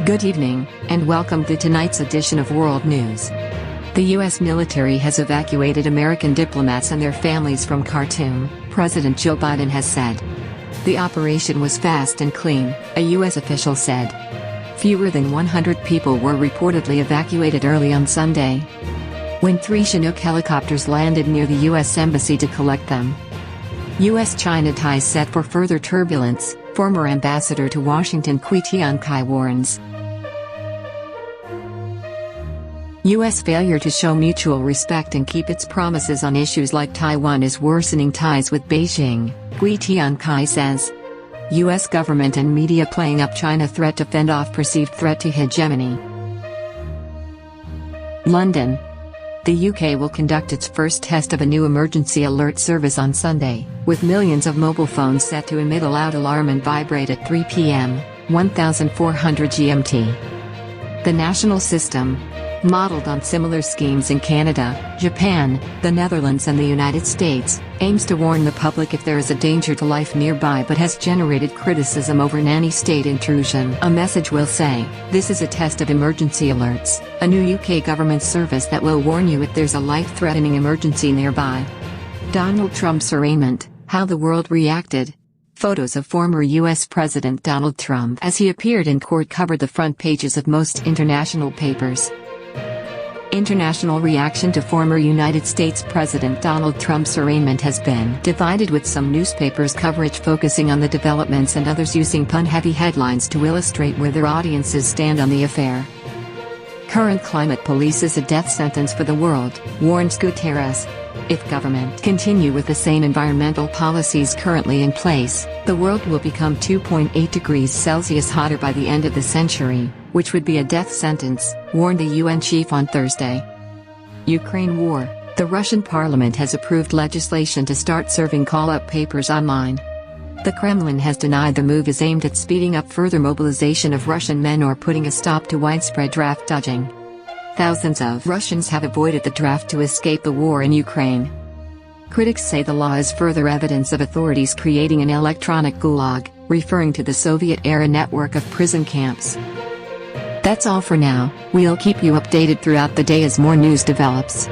Good evening, and welcome to tonight's edition of World News. The U.S. military has evacuated American diplomats and their families from Khartoum, President Joe Biden has said. The operation was fast and clean, a U.S. official said. Fewer than 100 people were reportedly evacuated early on Sunday, when 3 Chinook helicopters landed near the U.S. Embassy to collect them. U.S.-China ties set for further turbulence, former ambassador to Washington Kui Tiankai warns. U.S. failure to show mutual respect and keep its promises on issues like Taiwan is worsening ties with Beijing, Kui Tiankai says. U.S. government and media playing up China threat to fend off perceived threat to hegemony. London. The UK will conduct its first test of a new emergency alert service on Sunday, with millions of mobile phones set to emit a loud alarm and vibrate at 3 p.m., 1400 GMT. The national system, modeled on similar schemes in Canada, Japan, the Netherlands and the United States, aims to warn the public if there is a danger to life nearby but has generated criticism over nanny state intrusion. A message will say, "This is a test of emergency alerts, a new UK government service that will warn you if there's a life-threatening emergency nearby." Donald Trump's arraignment, how the world reacted. Photos of former U.S. President Donald Trump as he appeared in court covered the front pages of most international papers. International reaction to former United States President Donald Trump's arraignment has been divided, with some newspapers' coverage focusing on the developments and others using pun-heavy headlines to illustrate where their audiences stand on the affair. Current climate police is a death sentence for the world, warns Guterres. If government continue with the same environmental policies currently in place, the world will become 2.8 degrees Celsius hotter by the end of the century, which would be a death sentence, warned the UN chief on Thursday. Ukraine war. The Russian parliament has approved legislation to start serving call-up papers online. The Kremlin has denied the move is aimed at speeding up further mobilization of Russian men or putting a stop to widespread draft dodging. Thousands of Russians have avoided the draft to escape the war in Ukraine. Critics say the law is further evidence of authorities creating an electronic gulag, referring to the Soviet-era network of prison camps. That's all for now. We'll keep you updated throughout the day as more news develops.